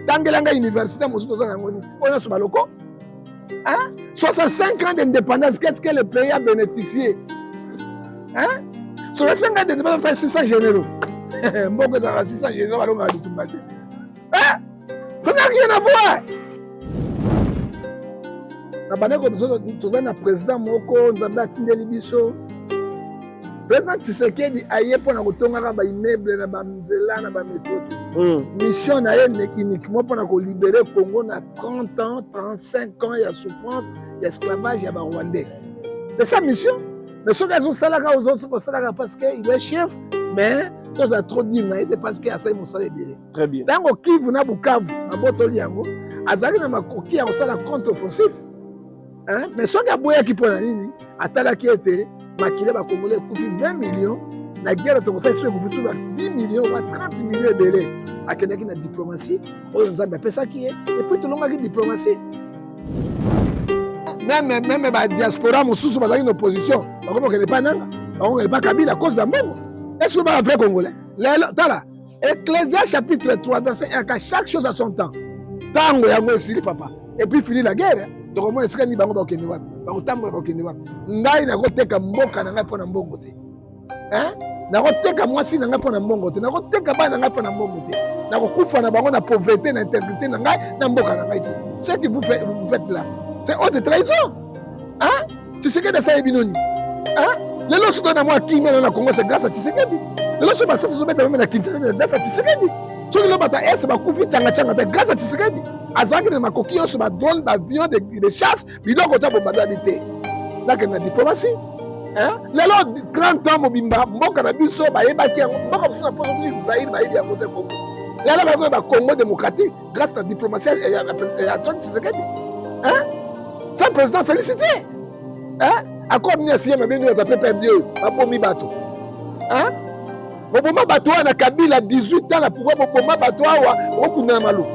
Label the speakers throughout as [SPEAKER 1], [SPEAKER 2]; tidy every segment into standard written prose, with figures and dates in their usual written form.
[SPEAKER 1] Tangelanga Université, on a ce maloko. 65 ans d'indépendance, qu'est-ce que le pays a bénéficié? 65 ans d'indépendance, c'est 600 généraux. Mboko dans 600 généraux, on a dit tout le monde. Ça n'a rien à voir. Nous avons un président Moko, nous avons un biso. Président Tshisekedi aye pour na kotonga ba immeuble na ba nzela na ba métro. Mission na uniquement pour na ko libérer Congo na 30 ans, 35 ans ya souffrance, ya esclavage ya ba Rwandais. C'est sa mission. Mais ceux qui ont salaka aux autres salaka parce qu'il est chef, mais tous a trop dit mais parce qu'il a ça mon salaire bien.
[SPEAKER 2] Très bien.
[SPEAKER 1] Dango Kivu na Bukavu, na botoli yango, azali na makoki ya sala contre-offensif. Mais ceux qui a boya ki pona nini, atala ki ete makile ba Congolais kufi 20 millions, la guerre to kosa sur kufi 10 millions, 30 millions belé. Akenaki na diplomatie, oyo nzambe apesa ki et puis tout le monde qui diplomatie. Même la diaspora, mon sous dans une opposition, on ne pas Nanga, on ne pas Kabila à cause d'un bon. Est-ce que vous avez un vrai Congolais? Là, Ecclésias chapitre 3, chaque chose à son temps. Tango yango esili papa. Et puis fini la guerre. Donc au moins est-ce que ni bango ba okende wapi? Ba kotambo ba okende wapi? Ngai na koteka mboka na ngai pona mbongo te. Na koteka mwasi na ngai pona mbongo te. Na koteka bana na ngai pona mbongo te. Na kokufa na bango na pauvreté na intégrité na ngai na mboka na ngai te. Ce que vous faites là, c'est haute trahison. Tshisekedi a fait binoni. Les lois sont dans moi qui mènent na Congo, c'est grâce à Tshisekedi. Les lois sont passées sur mettre même na Kinshasa, c'est grâce à Tshisekedi. Ceux qui l'ont battu, c'est ma koufi tchanga tchanga, grâce à Tshisekedi. Azaki na makoki sur ma drone, d'avion, de chasse, bidon kota pour madamité. Là que na diplomatie. Les lois 30 ans mobimba, mboka na biso ba yebaki, mboka na poso ni Zaïre ba yebi ya côté Congo. Là là ba Congo démocratique grâce à la diplomatie et à Tshisekedi. Ça, le président félicité. Accord ni assis, mais bien, on a perdu. Bomi bateau. Boboma bateau, on a Kabila 18 ans, là, pour Boboma bateau, on a Malou.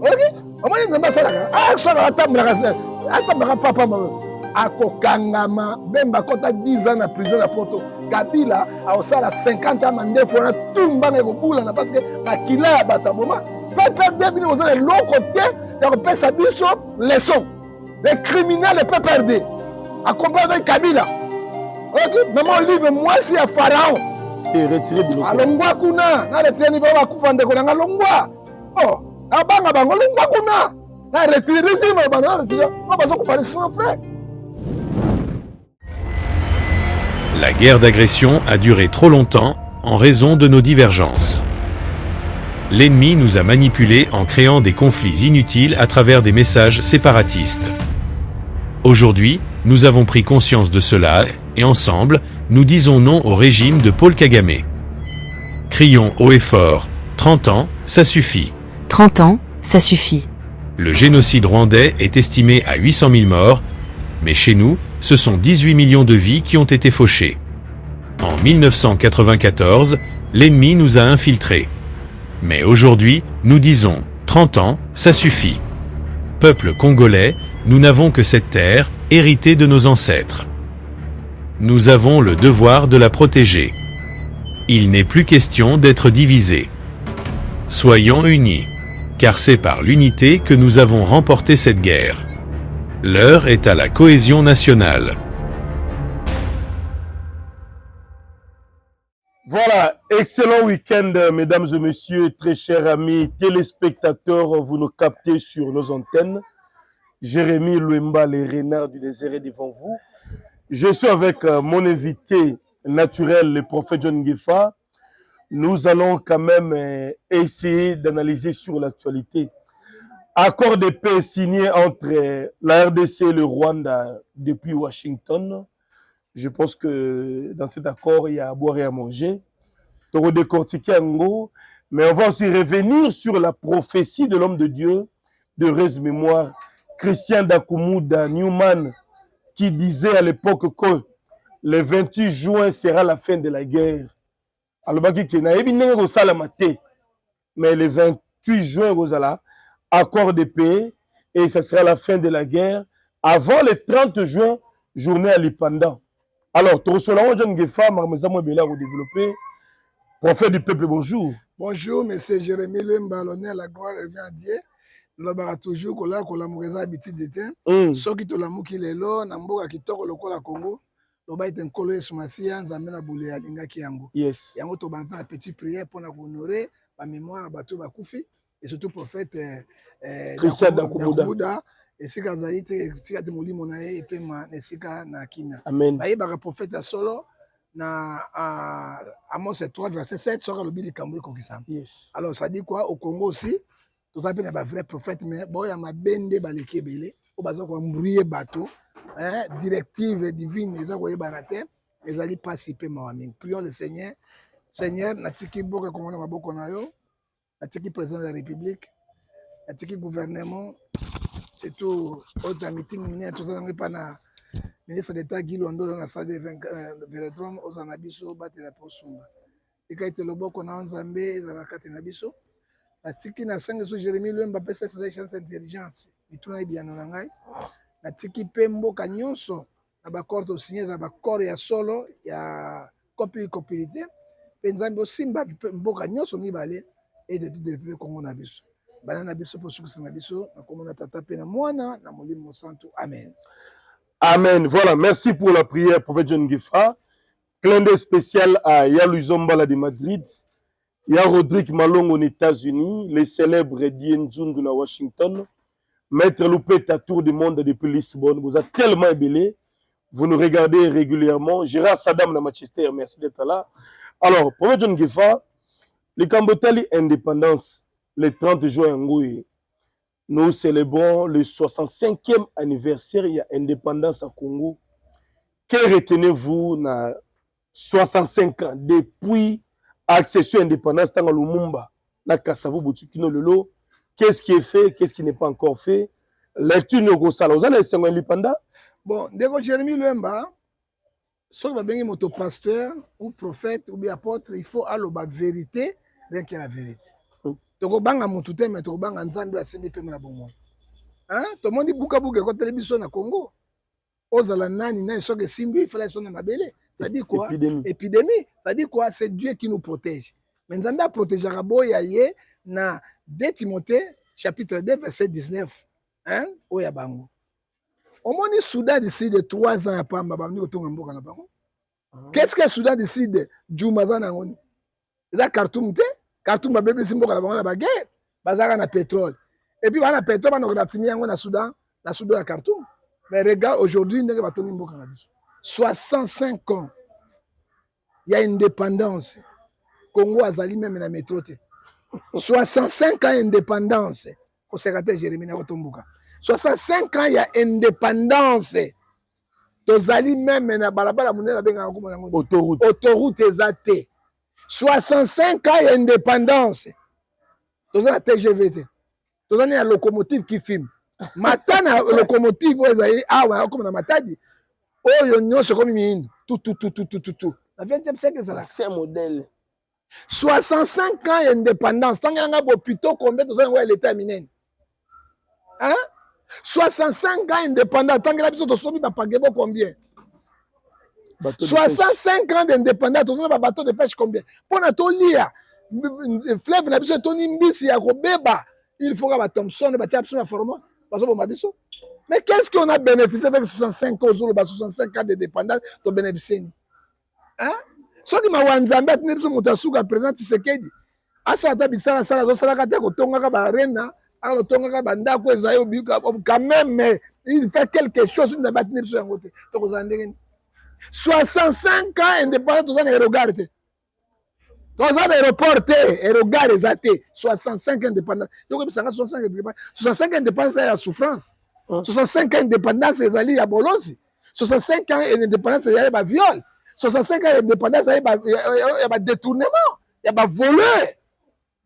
[SPEAKER 1] Ok? On m'a dit, on va ça là. Ça va attendre la papa. Akokangama, même quand 10 ans en prison à Porto. Kabila a aussi 50 ans, mandé, il faut tout le monde parce que Akila a battu Boma. PPRD, vous avez l'autre côté, vous avez sa leçon. Les criminels ne peuvent perdre. Accompagné avec Kabila. Ok, maman livre moi c'est à Pharaon.
[SPEAKER 2] Et retiré de l'eau.
[SPEAKER 1] Alongwa kuna, na retiré ni baba kufande ko nga longwa. Oh, abanga bango longwa kuna. Na retiré ni baba na retiré. On va ko faire son frère.
[SPEAKER 3] La guerre d'agression a duré trop longtemps en raison de nos divergences. L'ennemi nous a manipulés en créant des conflits inutiles à travers des messages séparatistes. Aujourd'hui, nous avons pris conscience de cela et ensemble, nous disons non au régime de Paul Kagame. Crions haut et fort, 30 ans, ça suffit.
[SPEAKER 4] 30 ans, ça suffit.
[SPEAKER 3] Le génocide rwandais est estimé à 800 000 morts, mais chez nous, ce sont 18 millions de vies qui ont été fauchées. En 1994, l'ennemi nous a infiltrés. Mais aujourd'hui, nous disons, 30 ans, ça suffit. Peuple congolais, nous n'avons que cette terre, héritée de nos ancêtres. Nous avons le devoir de la protéger. Il n'est plus question d'être divisés. Soyons unis, car c'est par l'unité que nous avons remporté cette guerre. L'heure est à la cohésion nationale.
[SPEAKER 2] Voilà, excellent week-end, mesdames et messieurs, très chers amis téléspectateurs, vous nous captez sur nos antennes. Jérémy Louemba, les renards du désert est devant vous. Je suis avec mon invité naturel, le prophète John Ngefa. Nous allons quand même essayer d'analyser sur l'actualité. Accord de paix signé entre la RDC et le Rwanda depuis Washington. Je pense que dans cet accord, il y a à boire et à manger. On va décortiquer un mot, mais on va aussi revenir sur la prophétie de l'homme de Dieu, de heureuse mémoire, Christian Dakumuda Newman, qui disait à l'époque que le 28 juin sera la fin de la guerre. Alors, mais le 28 juin, accord de paix, et ça sera la fin de la guerre, avant le 30 juin, journée à l'Ipanda. Alors, Torsolao John Gefa, Marmeza Mwebela, développé Prophète du peuple, bonjour.
[SPEAKER 1] Bonjour, monsieur Jérémy Lemba, l'honneur, la gloire revient à Dieu. Nous avons toujours que là, que la mauvaise habitude d'éteint. Ceux qui te l'amour qui est là, Namboka qui tord le Congo, nous avons été un collègue sur ma science, nous avons boulé à Linga Kiango.
[SPEAKER 2] Yes.
[SPEAKER 1] Yango to bantan la petite prière pour nous honorer la mémoire de Batou Bakoufi et surtout prophète
[SPEAKER 2] Christian Dakubuda.
[SPEAKER 1] Et si Kazali te moli monae et puis ma nesika na kimia.
[SPEAKER 2] Amen.
[SPEAKER 1] Baye baka prophète solo na Amos 3 verset 7 sur le billet Kamboué Kokisam.
[SPEAKER 2] Yes.
[SPEAKER 1] Alors ça dit quoi au Congo aussi? Tout ça peut être vrai prophète mais bon ya mabende baleke belé au bazo ko mbrouiller bateau hein directive divine les envoyer banate les ali participer mawaming. Prions le Seigneur. Seigneur natiki boka komona maboko na yo natiki président de la République natiki gouvernement c'est tout autre meeting mini tout ça pas na ministre d'État Guy Londo dans la salle de Vélodrome aux anabiso batela posumba ikaite loboko na nzambe za nakati na biso natiki na sangue sur Jérémy Lemba pesa sa chance intelligence mituna ibiano na ngai natiki pembo kanyonso na bakorde osigné za bakorde ya solo ya copilité penzambe osimba mboka nyonso mibale et de tout développé Congo na biso bana na biso po sukusa na biso na komona tata pe na mwana na molimo santo amen.
[SPEAKER 2] Amen. Voilà, merci pour la prière, prophète John Gifa. Clin d'œil spécial à Yalou Zombala de Madrid. Il y a Rodrigue Malong aux États-Unis, les célèbres Dien Zundu à Washington, Maître Loupé Tour du monde depuis Lisbonne. Vous êtes tellement ébélé. Vous nous regardez régulièrement. Gérard Saddam de Manchester, merci d'être là. Alors, prophète John Gifa, le Cambotali indépendance, le 30 juin, nous célébrons le 65e anniversaire de l'indépendance à Congo. Que retenez-vous dans 65 ans depuis l'accession à l'indépendance dans le Lumumba, dans Kassavo, Boutsoukino, Lolo? Qu'est-ce qui est fait, qu'est-ce qui n'est pas encore fait? Lecture de Sala, vous allez savoir l'indépendance? Bon,
[SPEAKER 1] dès que Jérémy Lemba, si vous avez un pasteur ou prophète ou apôtre, il faut aller la vérité, rien que la vérité. Tokobanga mutu te mais tokobanga nzambe asembi pe na bongo hein to mondi buka buka ko télévision na Congo ozala nani na soke simbi il fallait sonner mabele ça dit quoi épidémie ça dit quoi c'est Dieu qui nous protège mais nzambe a protéger raboya ye na 2 Timothée chapitre 2 verset 19 hein oya bango omoni Soudan d'ici de 3 ans après mabamni ko tonga mboka na bango qu'est-ce que Soudan d'ici de Jumazana ngoni za Khartoum te Khartoum babebe simboka la bango na baguerre bazaka na pétrole et puis bana pétrole bana ko fini yango na Soudan ya Khartoum mais regarde aujourd'hui ndenge batoni mboka na biso 65 ans il y a une indépendance Congo azali même na métro te 65 ans indépendance ko secrétaire Jérémy na kotomboka 65 ans il y a indépendance tozali même na balabala munela benga ko na autoroute ezate 65 ans d'indépendance. Tous la TGV. Tous la locomotive qui filme. Matana locomotive comme na matadi. Oh yo nyonso comme mindo. Tout. La 20e siècle c'est là.
[SPEAKER 2] C'est un modèle.
[SPEAKER 1] 65 ans d'indépendance. Tant nga plutôt combien tous l'état minen. Hein? 65 ans d'indépendance. Tant nga biso to sobi ba pagebo combien? 65 ans d'indépendance, tous les bateaux de pêche combien? Pour nous lire, fleuve na biso toni mbisi ya kobeba, il faut que Thompson batia biso na format, baso bomba biso. Mais qu'est-ce qu'on a bénéficié avec 65 ans, 65 ans d'indépendance, to bénéficier? Hein? Ce qui m'a wanzambe atine biso mutasuka président Tshisekedi. Asa ta bisala sala zo sala kata ko tonga ka ba arena, alors tonga ka banda ko ezayo bika quand même mais il fait quelque chose na batine biso yango te. To ko zandenge 65 ans indépendant, tous les aérogares. Tous les aéroports, aérogares, 65 ans indépendants. 65 ans indépendance, c'est la souffrance. 65 ans indépendance, c'est la bolose. 65 ans indépendance, c'est le viol. 65 ans indépendance, c'est le détournement. Il y a voleur.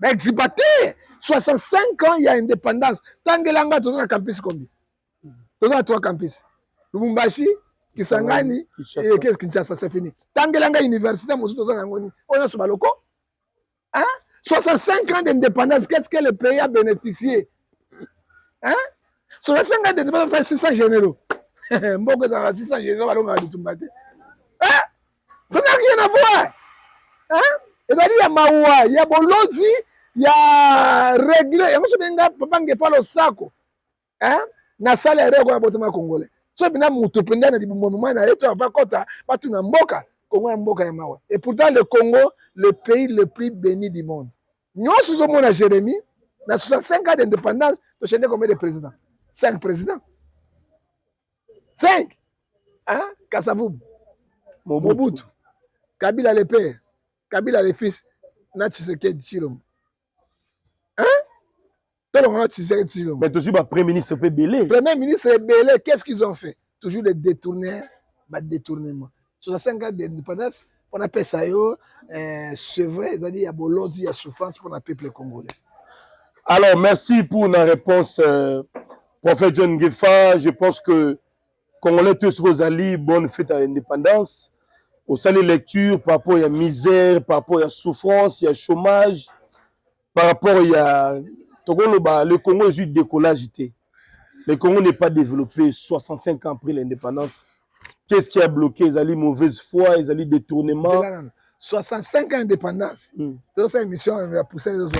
[SPEAKER 1] Il y a 65 ans, il y a indépendance. Tant que l'anga, tous les campus combien? Tous les 3 campus. Lubumbashi, Kisangani, et qu'est-ce que ça c'est fini. Tangelanga Université, on a ce maloko. Hein? 65 ans d'indépendance, qu'est-ce que le pays a bénéficié? Hein? 65 ans d'indépendance, c'est 600 généraux. Mboko dans 600 généraux, on a dit tout. Hein? Ça n'a rien à voir. Hein? ezali ya mawa ya bolozi ya réglé yango so benga papa ngefalo sako na sala ya reko ya botema congolais so bina mutu penda na moment na yeto ava kota batu na mboka Congo ya mboka ya mawa et pourtant le Congo le pays le plus béni du monde nyonso zo mona Jérémie na 65 ans d'indépendance to chende combien de présidents 5 présidents 5 Kasavubu Mobutu Kabila le père Kabila le fils na Tshisekedi Tshilombo
[SPEAKER 2] mais toujours le Premier ministre peut belé.
[SPEAKER 1] Premier ministre belé, qu'est-ce qu'ils ont fait? Toujours des détournements. 65 ans d'indépendance, on appelle ça c'est vrai, c'est-à-dire il y a bolodi, il y a souffrance pour le peuple congolais.
[SPEAKER 2] Alors, merci pour la réponse, prophète John Ngefa. Je pense que Congolais tous vos alliés, bonne fête à l'indépendance. Au salut lecture par rapport à la misère, par rapport à la souffrance, il y a chômage, par rapport à le Congo est juste décollage. Le Congo n'est pas développé 65 ans après l'indépendance. Qu'est-ce qui a bloqué? Ils allaient mauvaise foi, ils allaient détournement.
[SPEAKER 1] 65 ans d'indépendance. Dans cette émission, on va pousser les autres.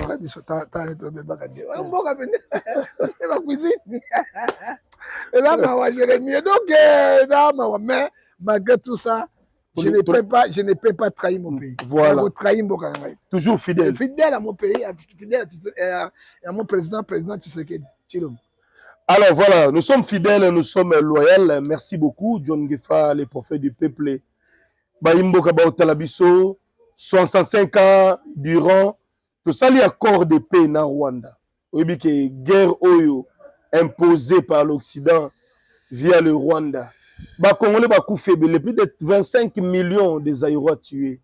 [SPEAKER 1] Mais malgré tout ça, je ne peux pas trahir mon pays.
[SPEAKER 2] Voilà.
[SPEAKER 1] Toujours fidèle. Fidèle à mon pays, fidèle à mon président Tshisekedi.
[SPEAKER 2] Alors voilà, nous sommes fidèles, nous sommes loyaux. Merci beaucoup, John Ngefa, les prophètes du peuple. Baimbo Kabao Talabiso, 65 ans durant tout ça, l'accord de paix na Rwanda. Oui, que guerre oyo imposée par l'Occident via le Rwanda. Les Congolais ont faible, plus de 25 millions de Zaïrois tués.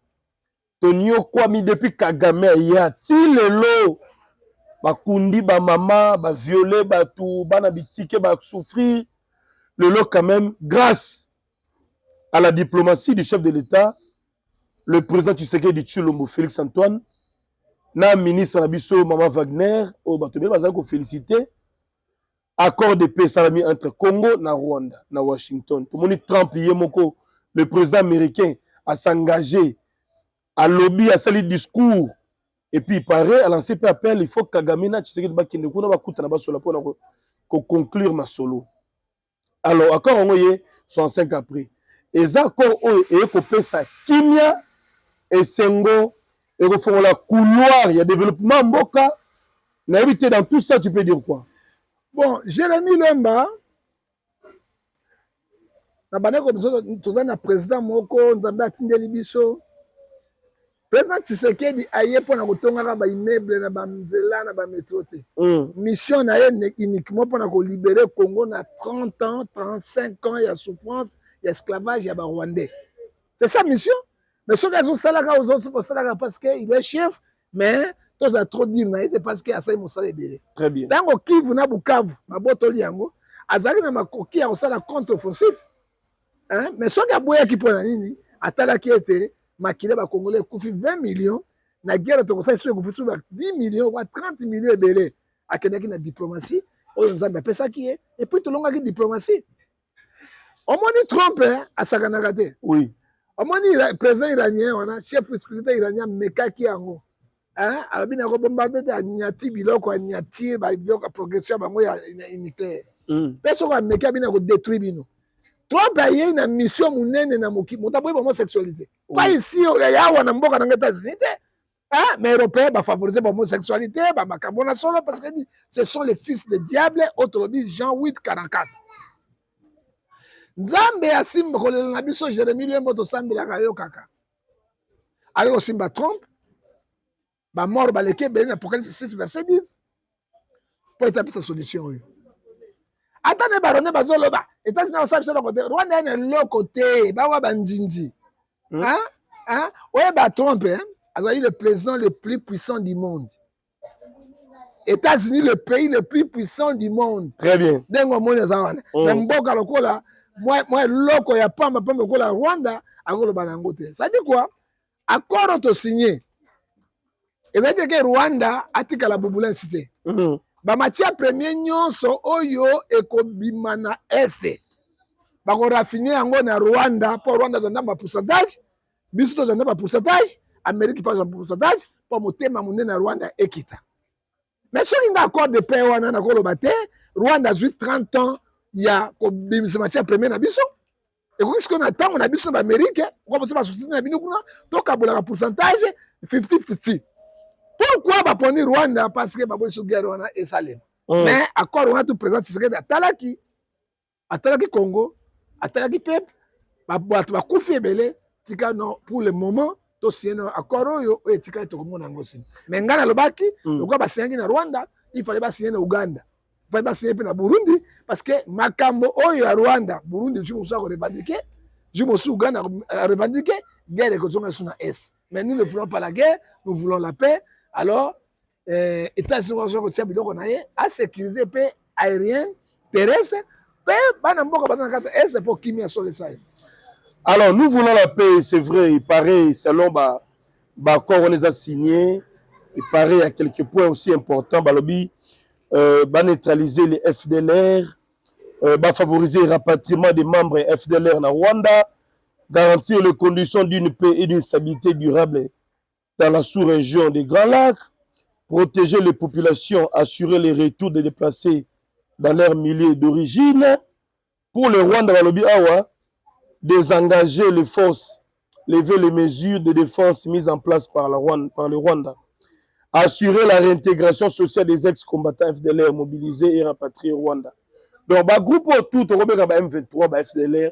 [SPEAKER 2] Tonio Kwami depuis Kagame, y a-t-il le lot? Bakundi, ba mama, ba violé, ba tout, ba nabitike, ba souffrir. Le lot quand même, grâce à la diplomatie du chef de l'État, le président Tshisekedi Tshilombo, Félix Antoine, na ministre Nabiso, Maman Wagner, au Batobel, bazako félicité. Accord de paix salami entre Congo et Rwanda, na Washington. Tout le monde Trump, le président américain, a s'engagé à lobby, à salir discours. Et puis il paraît, à lancer un appel, il faut que Kagame na Tshisekedi bakende kuna bakuta na basola pour conclure ma solo. Alors, accord on est 65 après. Et ça, accord est coupé ça kimia et sengo et au fond la couloir, il y a développement mboka. Na évité dans tout ça, tu peux dire quoi?
[SPEAKER 1] Bon, Jérémie Lemba, na président moko nzambe atindeli biso. Président Tshisekedi aye pona kotonga ba immeuble na ba nzela na ba métro te. Mission na ye uniquement pona ko libérer Congo na 30 ans, 35 ans ya souffrance, ya esclavage ya ba Rwandais. C'est ça mission. Mais ceux qui ont salaka aux autres salaka parce que il est chef, mais tous a trop dire na ite parce que asai mosala ebele.
[SPEAKER 2] Très bien.
[SPEAKER 1] Dango Kivu na Bukavu, mabotoli yango, azali na makoki ya kosala contre-offensif. Hein? Mais ceux qui aboya ki pona nini, atala ki ete makile ba Congolais kufi 20 millions, na guerre to kosala sur kufi 10 millions ou 30 millions ebele. Akenaki na diplomatie, oyo nzambe apesa ki e, et puis tolonga ki diplomatie. Omoni Trump a sakanaka te.
[SPEAKER 2] Oui.
[SPEAKER 1] Omoni président iranien wana, chef spirituel iranien mekaki yango. Hein? Alors bien ko bombarder de anyati biloko anyati ba biloko progression bango ya nucléaire. Peso ko meka bina ko détruire bino. Trump a eu une mission munene na moki, motaboy homosexualité. Pas ici ya wana mboka na États-Unis. Hein? Mais Européens va favoriser l'homosexualité, ba makambo na solo parce que ce sont les fils de diable, autre dit Jean 8:44. Nzambe asimba kolela na biso Jérémie Lembo to sambela yo kaka. Ayo simba Trump ba mort ba leke ben Apocalypse 6 verset 10 pour établir sa solution. Attendez baronne bazoloba États-Unis na sabe sur le côté Rwanda est le côté ba wa bandindi. Hein? Ouais ba Trump azali le président le plus puissant du monde. États-Unis le pays le plus puissant du monde.
[SPEAKER 2] Très bien.
[SPEAKER 1] Dengo mona zawana. Mboka lokola moi loko ya pamba lokola Rwanda akolo banango te. Ça dit quoi? Accord to signé. Et ça dit que Rwanda atika la bubula cité. Ba matière premier nyonso oyo ekobima na este. Ba ko raffiner yango na Rwanda pour Rwanda donner ba pourcentage. Biso donner ba pourcentage. Amérique passe un pourcentage pour monter ma monnaie na Rwanda et quitter. Mais si on a un accord de paix, on a un accord de bataille, Rwanda a 30 ans, il y a une matière première na biso. Et qu'est-ce qu'on attend? On a biso en Amérique, on va soutenir na bino kuna, donc à un pourcentage 50-50. Pourquoi va prendre Rwanda? Parce que Babo Suguer Rwanda est salé. Mais accord on a tout présent, c'est Atalaki, Atalaki Congo, Atalaki peuple, va couper belé, non pour le moment. Accord et tika to komona ngosi mais ngana lobaki lokwa ba signer na Rwanda il fallait pas signer na Uganda il fallait pas signer na Burundi parce que makambo oyo ya Rwanda Burundi jumo so ko revendiquer jumo so Uganda revendiquer guerre ko zonga suna est mais nous ne voulons pas la guerre nous voulons la paix alors États-Unis ko tia biloko na ye à sécuriser paix aérien terrestre paix bana mboka bazana kata est pour kimia sur les sailles.
[SPEAKER 2] Alors, nous voulons la paix, c'est vrai, il paraît, selon l'accord on les a signés, il paraît à quelques points aussi importants, Balobi, neutraliser les FDLR, favoriser le rapatriement des membres FDLR en Rwanda, garantir les conditions d'une paix et d'une stabilité durable dans la sous-région des Grands Lacs, protéger les populations, assurer les retours des déplacés dans leur milieu d'origine. Pour le Rwanda, Balobi, Awa, désengager les forces, lever les mesures de défense mises en place par le Rwanda, assurer la réintégration sociale des ex-combattants FDLR mobilisés et rapatriés au Rwanda. Donc, le groupe tout, M23, FDLR,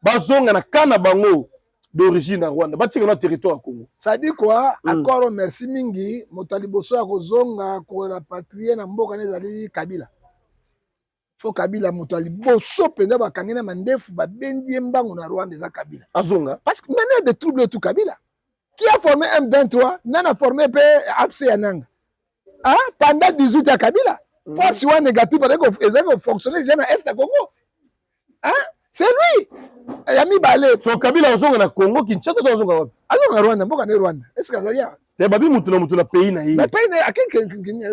[SPEAKER 2] bazonga na kana bango d'origine à Rwanda, bati notre territoire Congo.
[SPEAKER 1] Ça dit quoi? Encore merci mingi, motaliboso ya kozonga ko rapatrier na mboka nezali Kabila. Faut Kabila motali boso penda bakangena mandefu ba bendi mbango na Rwanda za Kabila.
[SPEAKER 2] Azonga.
[SPEAKER 1] Parce que maintenant de trouble tout Kabila. Qui a formé M23, n'a formé AFC Yananga. Hein? Pendant 18 ans Kabila. Force one négative avec ils fonctionner déjà na Est de Congo. Hein? C'est lui. Yami Balé.
[SPEAKER 2] So Kabila azonga na Congo Kinshasa to azonga wapi?
[SPEAKER 1] Azonga Rwanda, mboka ne Rwanda. Est-ce que ça y a?
[SPEAKER 2] Te babi mutu na pays na yi.
[SPEAKER 1] Mais pays na akin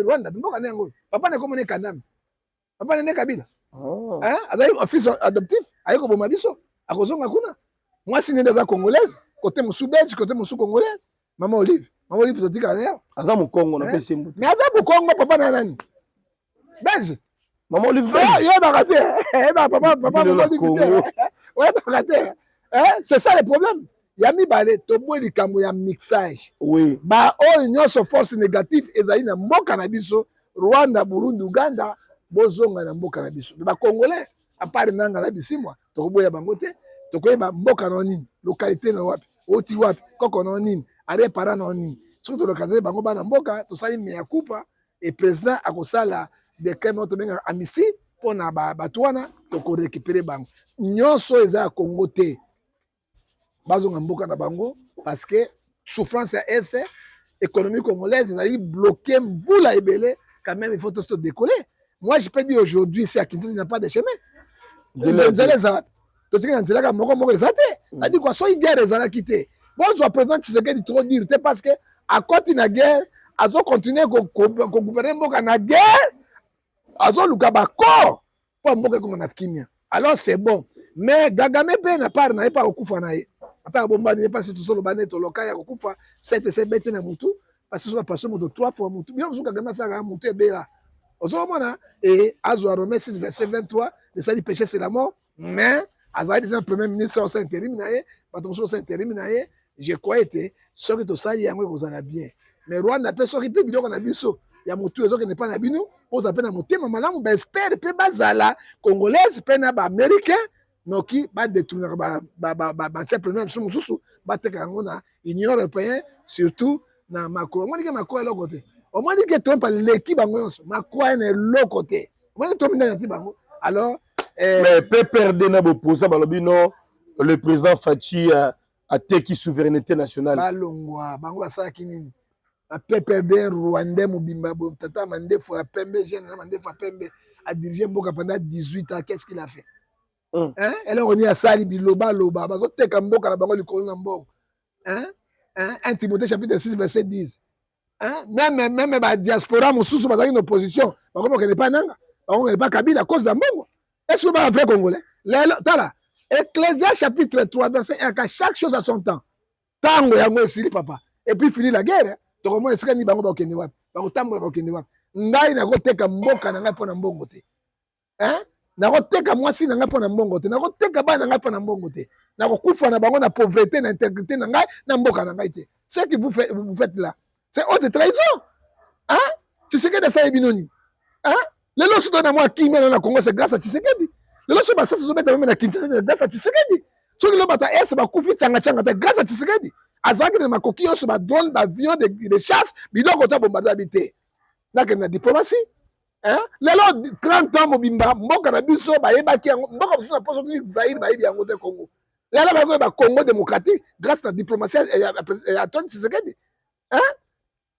[SPEAKER 1] Rwanda, mboka ne ngo. Papa ne comme ne Kanam. Papa ne Kabila.
[SPEAKER 2] Oh.
[SPEAKER 1] Hein? Azali un fils adoptif, ayeko boma biso. Akozonga kuna. Moi si nenda za congolaise, côté musu belge, côté musu congolaise. Maman Olive zotika leo.
[SPEAKER 2] Aza mu Congo na pesi mutu.
[SPEAKER 1] Mais aza mu Congo papa na nani? Belge.
[SPEAKER 2] Maman Olive
[SPEAKER 1] belge. Ah, yeba kate. Papa
[SPEAKER 2] Congo.
[SPEAKER 1] Ouais, kate. Hein? C'est ça le problème. Yami balé tobo likambo ya mixage.
[SPEAKER 2] Oui.
[SPEAKER 1] Ba o nyonso force négative ezali na mboka na biso, Rwanda, Burundi, Uganda. Bozonga na mboka na biso ba congolais à part nanga na bisimwa tokoboya bango te tokoyeba mboka na nini localité na wapi oti wapi koko na nini are para na nini surtout lokaze bango bana mboka tosali me yakupa et président akosala de kemo to benga amifi pona batwana toko récupérer bango nyonso eza Congo te bazonga mboka na bango parce que souffrance ya est économie congolaise ezali bloqué mvula ebele quand même il faut tout décoller. Moi, je peux dire aujourd'hui, c'est à Kinshasa, il n'y a pas de chemin. C'est-à-dire quoi, soit il guerre, ils quitté. Bon, je présente ce que tu trop dire, parce que à côté de la guerre, ils ont continué à gouverner la guerre, ils ont le corps pour mboka comme na kimia. Alors c'est bon. Mais Gagame n'a pas au kufa nae. Ata bomba n'est pas tout solo banet au local ya kufa, c'est bête na mutu parce que ça passe moto 3 fois mutu. Bien sûr Gagame ça ga mutu bela. Et Azo Romé 6 verset 23, le salut péché c'est la mort, mais Azaï déjà premier ministre au intérim je crois que ce que tu sais, il y a un bien. Mais Rwanda peut se répéter, il y a un biso, il y a mutu qui n'est pas na bino, pose à peine à muté, mais maintenant on espère que bazala congolaise, peine américain, non qui va détourner ba premier sur mususu, ba te kangona, Union européenne surtout na Macron. Moi dit que Macron est là côté. Au moins dit que Trump a l'équipe en Macron est l'autre côté. Au moins Trump est l'équipe en alors
[SPEAKER 2] mais peut perdre na opposant balobino le président Fachi a teki souveraineté nationale.
[SPEAKER 1] Balongwa, bango ça kinini. A peut perdre Rwanda mobimba tata mandefu a pembe jeune mandefu a pembe a dirigé Mboka pendant 18 ans, qu'est-ce qu'il a fait? Hein? Elle on y a sali biloba loba, bazo teka Mboka na bango likolo na mbongo. Hein? 1 Timothée chapitre 6 verset 10. Hein? Même la diaspora, mon sous une opposition. Par contre, on n'est pas Nanga. On n'est pas Kabila à cause d'un bon. Est-ce que c'est un vrai Congolais? Tala. Ecclésiaste chapitre 3, verset 1, chaque chose a son temps. Tango yango esili papa. et puis fini la guerre tokomona esika ni bango bakende wapi bakotambola bakende wapi ngai nakoteka mboka na ngai mpo na mbongo te nakoteka mwasi na ngai mpo na mbongo te nakoteka bana na ngai mpo na mbongo te nakokufa na bango na pauvreté na intégrité na ngai na mboka na ngai te ce que vous faites là c'est haute trahison Tshisekedi asali bino nini lelo so na mwa kimia na Congo c'est grâce à Tshisekedi lelo so basasa zobeta meme na Kinshasa c'est grâce à Tshisekedi soki lo bata ese bakufi tsanga te grâce à Tshisekedi azalaki na makoki nyonso badrone baavion de chasse biloko ta bombarde habité nakende na diplomatie lelo 30 ans mobimba mboka na biso bayebaki yango mboka mosusu na poso Zaïre bayebi yango te Congo lelo bakoyeba Congo démocratique grâce à la diplomatie et Antoine Tshisekedi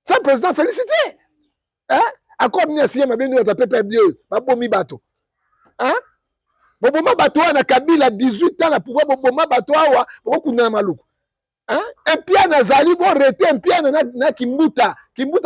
[SPEAKER 1] ça président félicité accord ni asigné mabeni ota PPRD babomi bato boboma bato wana Kabila 18 ans na pouvoir boboma bato awa bokunda na maluku un nazali bon rete un piano na Kimbuta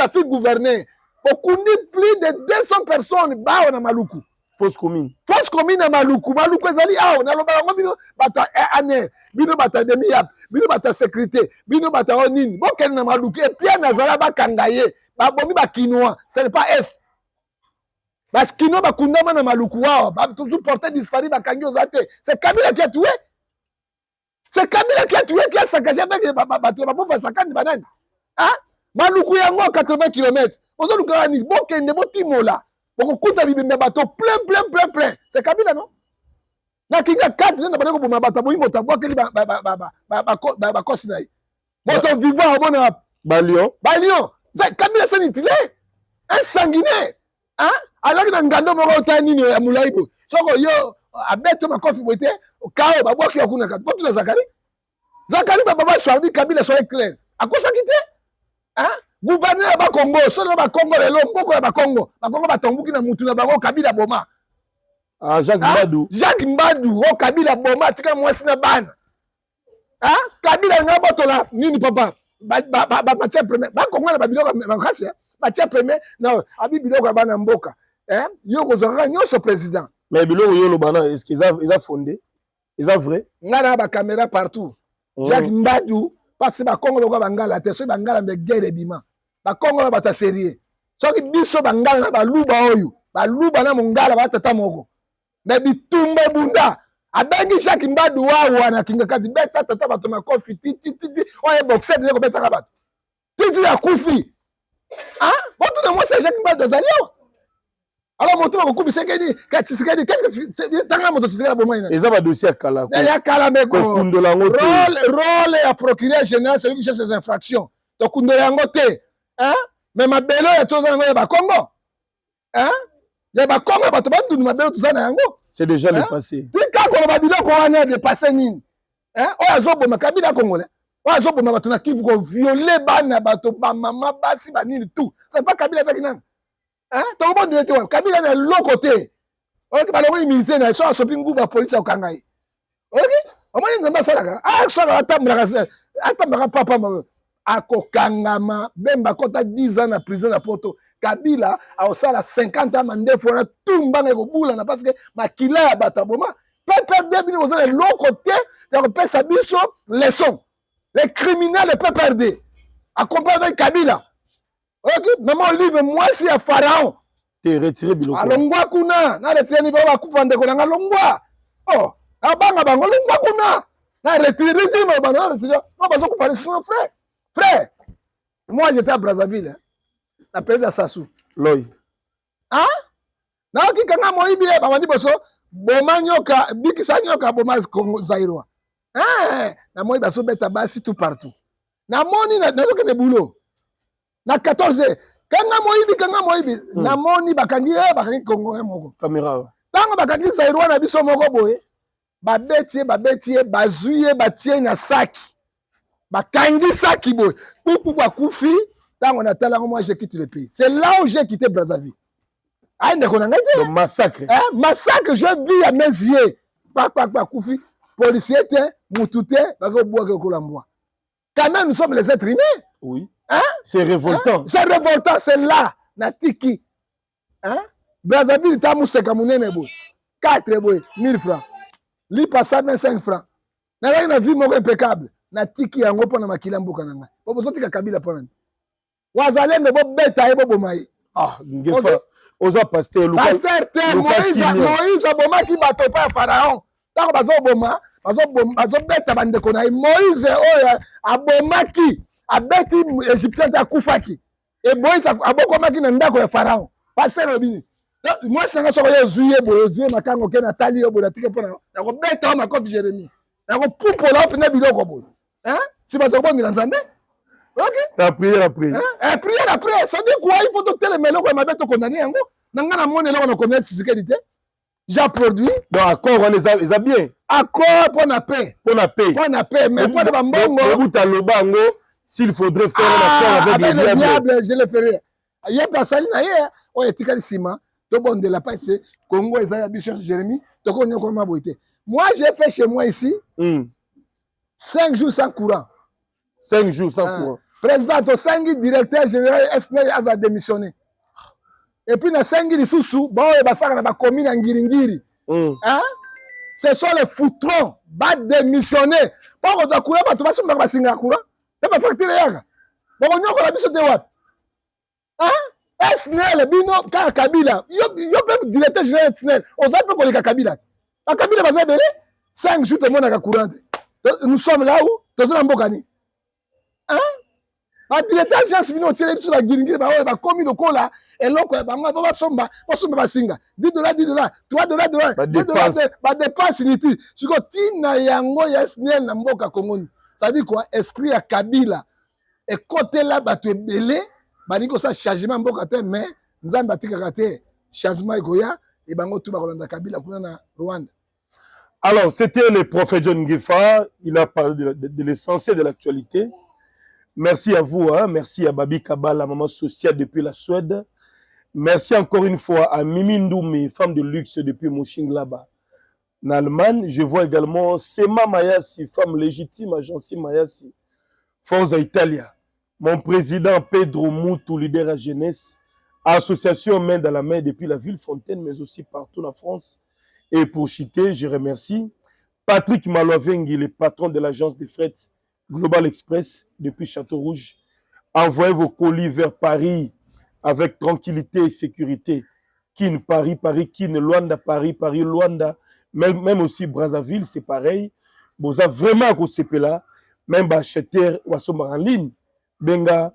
[SPEAKER 1] fit gouverner bokundi plus de 200 personnes bao na maluku
[SPEAKER 2] fausse commune
[SPEAKER 1] na maluku ezali awa na loba yango bino bato aner bino bato demi yap bino bato sécurité bino bato onini bokende na maluku et puis nazala bakanga ye babomi bakinois ce n'est pas est parce que kinois bakundama na maluku wao toujours porté disparu bakangi ozate c'est Kabila qui a tué qui a saccagé avec bato bapauvre sakani banani maluku yango 80 km ozoluka ni bokende botimola bokokuta bibembe bato plein c'est Kabila non na kinga 4 na banako boma bato boyi motabwa keli ba kosi na ye moto vivant omona
[SPEAKER 2] Balion
[SPEAKER 1] c'est Kabila c'est nitilé un sanguinaire alaki na ngando moko otani ni ya mulaibo soko yo abeto makofi boite kao babwaki yakuna kati botu na Zakari baba soirdi Kabila soit clair akosaki te gouverneur ba Congo solo ba Congo lelo mboko ya ba Congo batombuki na mutu na bango Kabila boma Jacques Mbadou Kabila boma tika mwasi na bana Kabila nga botola nini papa ba matière première ba Congo na ba biloko makasi matière première na abi biloko ya bana mboka yo kozanga nyonso président
[SPEAKER 2] mais biloko yo lobana est-ce qu'ils a fondé ils a vrai
[SPEAKER 1] ngana ba caméra partout Jacques Mbadou parce que ba Congo loko bangala te so bangala de guerre bima ba Congo ba ta sérieux soki biso bangala na baluba oyo baluba na mongala ba tata moko mais bitumba bunda abengi Jacques Mbadou wawa na kinga kati beta tata bato makofi titi oye boxer de ko beta ka bato titi ya kufi botu na moi c'est Jacques Mbadou zalio alors moto ko kubi sekeni Tshisekedi qu'est-ce que tanga moto Tshisekedi bomai na
[SPEAKER 2] eza ba dossier kala ko
[SPEAKER 1] ya kala meko
[SPEAKER 2] kundola ngote
[SPEAKER 1] rôle ya procureur général celui qui cherche les infractions to kundola ngote mais mabelo ya toza ngo ya ba Congo ya ba Congo bato bandu mabelo tozana yango
[SPEAKER 2] c'est déjà le passé
[SPEAKER 1] tika ko ba biloko wana de passé nini oya azoboma Kabila congolais oya azoboma bato na Kivu ko violer bana bato ba mama basi ba nini tout c'est pas Kabila avec nang to bon de te Kabila na lokote ok ba longi militaire na so asopi nguba police o kangai ok omoni nzamba salaka sala atambaka papa akokangama bemba kota 10 ans na prison na poto Kabila aosala 50 ans mandefo na tumbanga ekobula na parce que makila ya bato boma PPRD bino ozala lokote ya kopesa biso leçon les criminels de PPRD accompagné avec Kabila ok maman livre moi si ya pharaon
[SPEAKER 2] te retirer biloko
[SPEAKER 1] alongwa kuna na retirer ni baba kufa ndeko na longwa abanga bango longwa kuna na retirer régime bana retirer on va se faire son frère moi j'étais à Brazzaville na période ya Sassou
[SPEAKER 2] loy
[SPEAKER 1] na okikanga moyibi babandi boso boma nyoka bikisa nyoka boma Congo Zaïrois na moyi baso beta basi tout partout na moni na lokende boulot na 14 kanga moyibi na moni bakangi Congo moko
[SPEAKER 2] caméra
[SPEAKER 1] tango bakangi Zaïrois na biso moko boye babetie bazuye batie na saki bakangi saki boye pour bakufi tango na tala moi j'ai quitté le pays c'est là où j'ai quitté Brazzaville
[SPEAKER 2] le massacre
[SPEAKER 1] massacre je vis à mes yeux kufi policier te mutute bako boaka kolambwa quand même nous sommes les êtres humains
[SPEAKER 2] oui c'est révoltant
[SPEAKER 1] c'est là na tiki Brazzaville tamu seka munene boy 4 boy 1000 francs li passa 25 francs na vie moko impeccable na tiki yango pona makila mboka na ngai po bozotika Kabila pona wazalendo bobeta ye boboma ye
[SPEAKER 2] ngefa oza pasteur
[SPEAKER 1] pasteur te Moïse abomaki bato pa ya Pharaon ntango bazoboma bazobeta bandeko na ye Moïse oyo abomaki abeti Égyptien te akufaki e Moïse abokomaki na ndako ya Pharaon pasteur obini mwasi nanga soko ye ozwi ye boye ozwi ye makango ke natali yo boye natike mpona nakobeta o makofi Jérémie nakopupola o mpena biloko boye si bato kobongela Nzambe
[SPEAKER 2] la prière après
[SPEAKER 1] prière ça dit quoi il faut totelema eloko ya mabe tokondani yango na ngai namoni eloko na kondani Tshisekedi te j'approduit
[SPEAKER 2] donc accord wana eza bien
[SPEAKER 1] accord mpona paix mais mpona bambongo
[SPEAKER 2] obuta loba yango s'il faudrait faire un accord avec le diable
[SPEAKER 1] je le ferai ye mpe asali na ye oyo etikali nsima tobondela pa ese Congo eza ya biso Jérémie tokonyokoma boye te moi j'ai fait chez moi ici 5 jours sans courant
[SPEAKER 2] 5 jours sans courant
[SPEAKER 1] président tosangi directeur général SNEL aza démissionné et puis na sangi lisusu baoyo basaka na bakomi na ngiringiri ce sont les foutrons badémissionné bakozwa courant bato basimbaka basingaka courant mpe bafacture yaka bakonyokola biso te wapi SNEL bino kaka Kabila yo mpe directeur général SNEL oza mpe koleka Kabila te bakabila baza ebele 5 jours tomonaka courant te nous sommes là où toza na mboka nini badirecteur agence bino otiele biso bagiringiri baoyo bakomi lokola eloko ya bango ava basomba basinga $10 $3 badepense niti siko ntina yango ya SNEL na mboka Kongoni c'est-à-dire quoi esprit ya Kabila ekotela bato ebele balingi kosala changement mboka te mais Nzambe atikaka te changement ekoya e bango tu bakolanda Kabila kuna na Rwanda.
[SPEAKER 2] Alors c'était le prophète John Ngefa, il a parlé de l'essentiel de l'actualité. Merci à vous, merci à Babi Kaba, la maman sociale depuis la Suède. Merci encore une fois à Mimi Ndoumi, femme de luxe depuis Mönchengladbach, en Allemagne. Je vois également Sema Mayasi, femme légitime, agence Mayasi, Forza Italia. Mon président Pedro Moutou, leader à jeunesse, association main dans la main depuis la ville Fontaine, mais aussi partout en France. Et pour chiter, je remercie Patrick Malovengi, le patron de l'agence de fret Global Express depuis Château-Rouge. Envoyez vos colis vers Paris avec tranquillité et sécurité. Kin, Paris, Kin, Luanda, Paris, Luanda. Même aussi Brazzaville, c'est pareil. Vous avez vraiment à CP là. Même acheter ou en ligne. Benga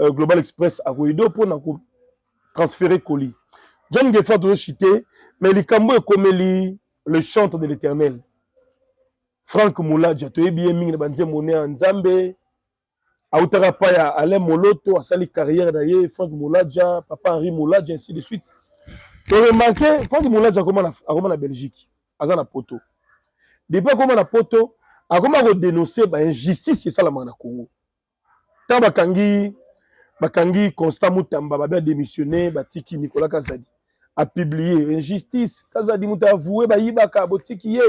[SPEAKER 2] Global Express à Guido pour transférer colis. John Ngefa toujours chité, mais les Kambo est comme le chante de l'Éternel. Franck Moulaja, tu es bien mis dans monnaie en Zambé. Aoutara Paya, Alain Moloto, a sali carrière d'ailleurs, Franck Moulaja, Papa Henri Moulaja, ainsi de suite. Tu as remarqué, Franck Moulaja, comment la Belgique, à la poto. Depuis comment la poto, a comment redénoncer l'injustice, c'est ça la mana Congo. Tant Bakangi, Constant Moutamba, Babia démissionné, Batiki, Nicolas Kazadi, a publié injustice. Kazadi Mouta avoué, Bayibaka, Botiki,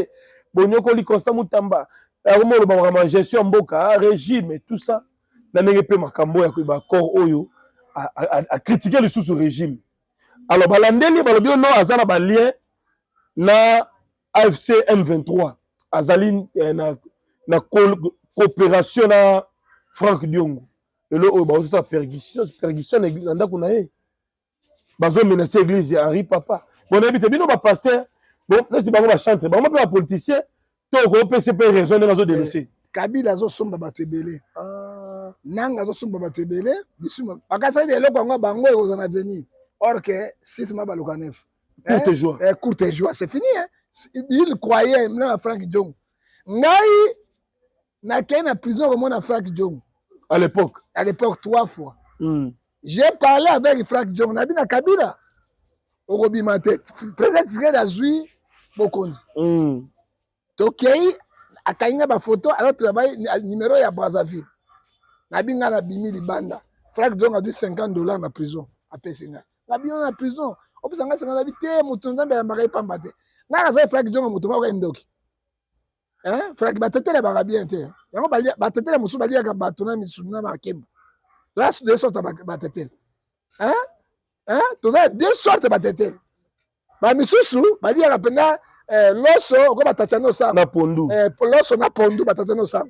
[SPEAKER 2] Bonyokoli, Constant Moutamba, la gestion Mboka, régime et tout ça. N'a pas Makambo, corps Oyo, a critiqué le sous-régime. Alors, Balandeli, Balobio, non, Azana Balien, na AFC M23, Azaline, na coopération na Franck Diongo. Et là, il y a perdition l'église. Ils ont menacé l'église Henri Papa. Bon, on va pasteur. Bon, là, c'est pas un chanteur. On va un politicien. Donc, on peut se faire raison de nous dénoncer.
[SPEAKER 1] Kabila a somba bato ebele. Nanga a somba bato ebele. Bisuma. Bakasa de lo Congo bango aux en avenir. Or que 6 mois baluka 9.
[SPEAKER 2] Courte joie.
[SPEAKER 1] Courte joie, c'est fini. Il croyait même à Franck Diongo. Ngai na na prison comme à Franck Diongo.
[SPEAKER 2] À l'époque,
[SPEAKER 1] 3 fois. J'ai parlé avec Franck Diongo. Nabi na Kabila. Orobi Mate. Président Tshisekedi a zui Bokonzi. Tokei akainga ba photo alors travail numéro ya Brazzaville. Nabi nga na bimi libanda. Franck Diongo a dû $50 na prison à Pessinga. Nabi on na prison. Opusanga sanga nabi te mutu nzambe ya makai pamba te. Nga za Franck Diongo mutu ma ko ndoki. Franck batetele ba bien te. Yango balia batetele musu balia ka batuna misuna makemba. Là de sorte batetele. Toza deux sortes batetele. Ba misusu balia ka pena loso ko batatano sa.
[SPEAKER 2] Na pondu.
[SPEAKER 1] Loso na pondu batatano sa.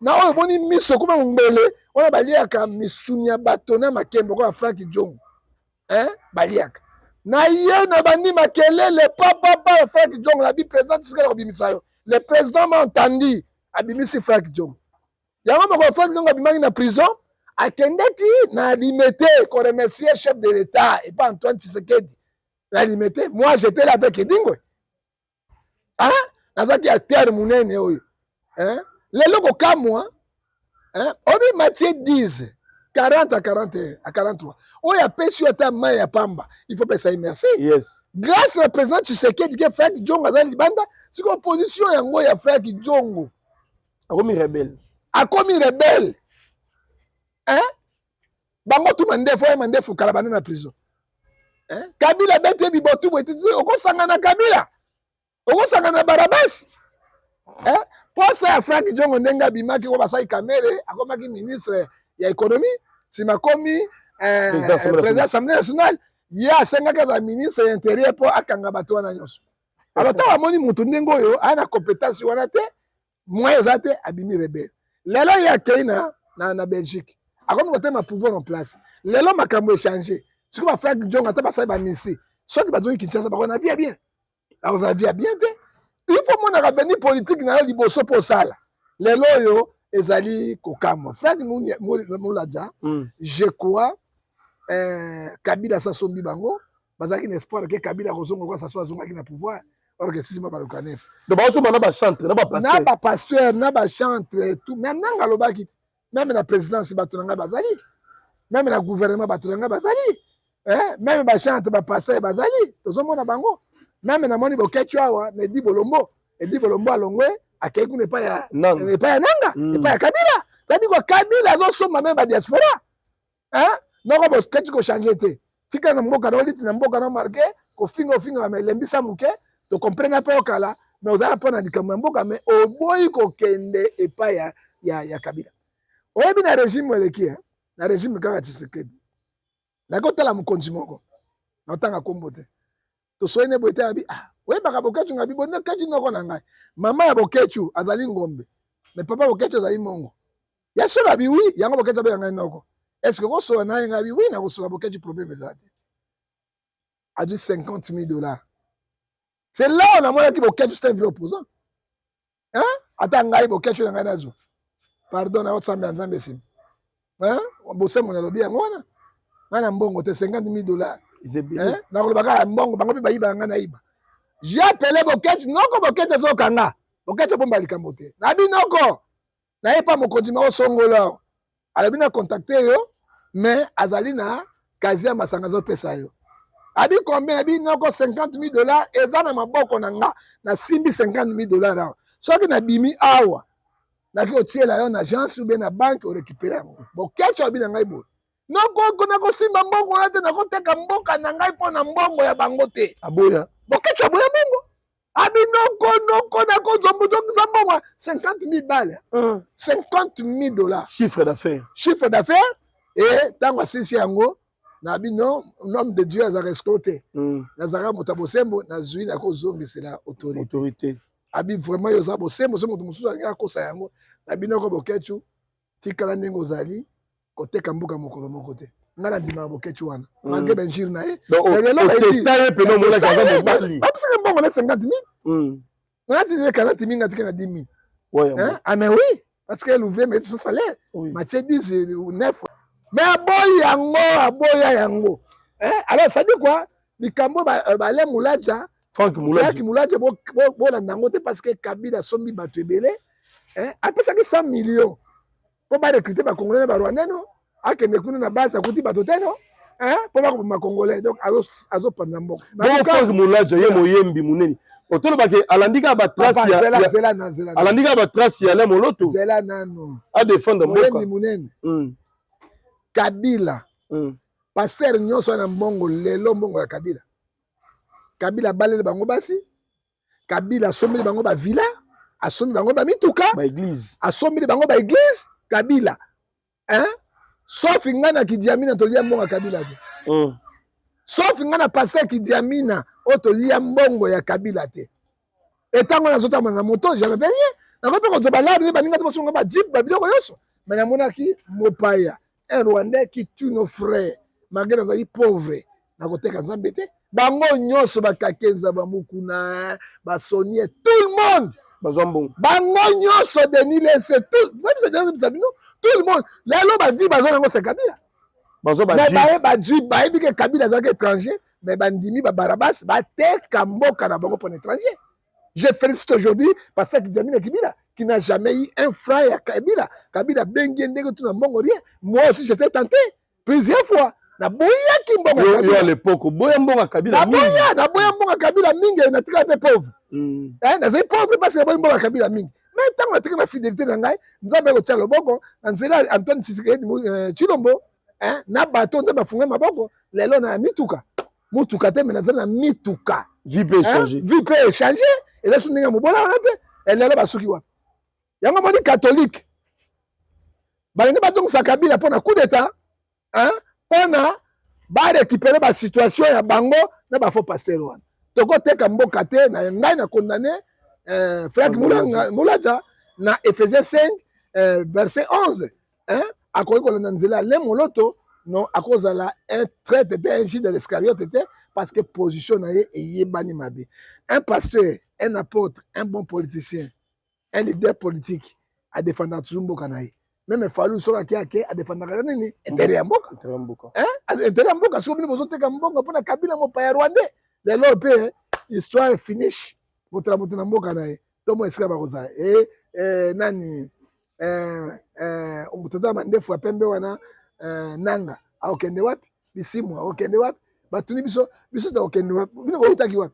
[SPEAKER 1] na oyo boni miso kuma ngmbele wana baliaka misunya batona makembo kwa Frank Diongo baliaka na ye na bandi makelele papa Frank Diongo na bi président tisikala kobimisa yo le président m'a entendu abimisi Frank Diongo yango moko Frank Diongo abimaki na prison akendeki na limité ko remercier chef de l'état et pas Antoine Tshisekedi na limité moi j'étais là avec Edingwe nazaki à terre munene oyo lelo kokamwa obi Mathieu 10 40 à 41 à 43 oyo apesi yo ata mai ya pamba il faut pesa merci
[SPEAKER 2] yes
[SPEAKER 1] grâce au président Tshisekedi ke Frank Diongo azali libanda siko opposition yango ya Frank Diongo
[SPEAKER 2] akomi rebelle
[SPEAKER 1] bango tuma ndefu kala bana na prison Kabila bete bibotu bwetiti okosangana Kabila okosangana Barabasi posa ya Frank Diongo ndenge abimaki ko basai kamere akomaki ministre ya économie simakomi président de l'Assemblée nationale ye asengaki aza ministre ya intérieur mpo akanga bato wana nyonso alors ntango amoni motu ndenge oyo aya na compétence wana te moyen eza te abimi rebele lelo ye akei na Belgique akomi kotema pouvoir en place lelo makambo échange siko ba Frank Diongo ata basali baministre soki bazongi Kinshasa bakona vie bien akozala vie bien te il faut monaka avenir politique na yo liboso mpo osala lelo oyo ezali kokamwa Frank Mulaja je crois Kabila sasombi bango bazalaki na espoir ke Kabila kozonga kwa saso azongaki na pouvoir or que sisima baluka nef
[SPEAKER 2] donc bazosomba na bachantre
[SPEAKER 1] na bapasteur na bachantre tout même nanga alobaki même na présidence bato na ngai bazali même na gouvernement bato na ngai bazali même bachantre bapasteur bazali tozomona bango même na moni Bokecho awa na Edi Bolombo alongwe akei kuna epai ya nanga epai ya Kabila tadi kwa Kabila azosomba même badiaspora noko Bokecho kochange te tika na mboka na oliti na mboka na marke kofinga bamelembisa moke tokomprena mpe okala me ozala mpo na likambo ya mboka me oboyi kokende epai ya Kabila oyebi na régime eleki na régime kaka Tshisekedi nakotala mokonzi moko naotanga kombo te tosoyi ne boye te abi oyebaka Bokecho ngabi bone Bokecho noko na ngai mama ya Bokecho azali ngombe me papa Bokecho azali mongo ya solo abi wi yango Bokecho abe ngai noko est-ce que kosola na ye ngabi wi na kosola Bokecho problème eza te adu $50,000 c'est là on a montré que Bokecho c'est un vrai opposant ata ngai Bokecho na ngai nazo pardon na otsambe nzambe sim bosembo na lobi yango wana ngana mbongo te $50,000 na kolobaka mbongo bango pe bayiba ngana iba j'ai appelé Bokecho noko Bokecho ezokanga Bokecho bomba likambo te na binoko na ye pa mokonzi moko songola alobi na contacter yo mais azali na kazi ya masanga azopesa yo abi combien abi noko $50,000 eza na maboko na nga na simbi $50,000 awa soki na bimi awa naki otiela yo na agence ou bien na banque orécupere yango Bokecho abi na ngai boye nakosimba mbongo wana te nakoteka mboka na ngai mpo na mbongo ya bango te
[SPEAKER 2] aboya
[SPEAKER 1] Bokecho aboya mbongo abi noko nakozongisa mbongo $50,000 $50,000 chiffre d'affaires et ntango asisi yango na bino nom de Dieu azaka escroté nazaka moto bosembo nazwi nakozongisela autorité abi vraiment yo za bosembo so moto mosusu alingi akosa yango na bino ko Bokecho tikala ndenge ozali koteka mboka mokolo moko te nga na ndima Bokecho wana malgré benjir na ye
[SPEAKER 2] otestaye pene omona kaza mobali
[SPEAKER 1] babisaka mbongo na $50,000 ngati ne 40,000 ngati na 10,000 mais oui parce que l'ouvrier met son salaire Mathieu 10 ou 9 mais aboya yango alors ça dit quoi likambo bale Mulaja
[SPEAKER 2] Frank
[SPEAKER 1] Mulaja bolanda yango te parce que Kabila sombi bato ebele apesaki 100 millions mpo barecrute bacongolais na barwandais no akende kuna na base akuti bato te no mpo bakoboma congolais donc azopanza mboka
[SPEAKER 2] Frank Mulaja ye moyembi munene otolobaki alandika batrace ya le moloto
[SPEAKER 1] zela nano
[SPEAKER 2] adefendre mboka
[SPEAKER 1] munene Kabila pasteur nyonso na mbongo lelo mbongo ya Kabila balele bango basi Kabila asombeli bango bavilla asombi bango bamituka asombeli bango baeglise Kabila sauf nga na Kidiamina tolia mbongo ya Kabila te sauf nga na pasteur Kidiamina oyo tolia mbongo ya Kabila te etango nazotambola na moto je ne fais rien nango mpe kozwa balade baninga te basonga bajipe babiloko nyonso me namonaki mopaya un rwandais qui tue nos frères malgré azali pauvre nakoteka nzambe te bango nyonso bakakenza bamukuna basonie tout le monde bango nyonso Denis Lese tout le monde lelo bavi baza nango se Kabila bayebi ke Kabila azalaki étranger mais bandimi babarabas bateka mboka na bango pour étranger. Je félicite aujourd'hui parce que Djamila Kibila qui n'a jamais eu un frère à Kabila. Kabila bengendé tout le monde rien. Moi aussi j'étais tenté plusieurs fois. Na boya kimbonga Kabila.
[SPEAKER 2] À l'époque boya mbonga Kabila.
[SPEAKER 1] Na boya mbonga Kabila mingi na tika peu pauvre. Na zai pauvre parce que boya mbonga Kabila mingi. Mais tant na tika na fidélité na ngai, nzambe ko tshalo boko, nzela Antoine Tshisekedi Chilombo, na bato nda bafunga maboko, lelo na mituka. Mutuka te mais na mituka.
[SPEAKER 2] Vie peut changer.
[SPEAKER 1] Vie peut changer. Et là, on est là, yango moni catholique balingi batongo sa Kabila pour na coup d'état pour na ba récupérer ba situation ya bango na ba faux pasteur wana toko teka mboka te na ngai na condamné frère Moulaja na Ephésiens 5 verset 11 akoki kolanda nzela le moloto non à cause de la un traite d'un Jude de l'Iscariote parce que position na ye eyebani mabe un pasteur un apôtre, un bon politicien, un leader politique à défendre toujours Mboka naï. Même Fallou sera qui a défendre nini intérêt à Mboka. Intérêt à Mboka. Si vous voulez vous autres Mboka pour na Kabila mo pa Rwandais. Les lope histoire finish. Votre Mboka naï. Tomo esika ba koza. Nani on mutata mande fwa pembe wana nanga. A okende wapi? Bisimwa okende wapi? Batuni biso ta okende wapi? Bino utaki wapi?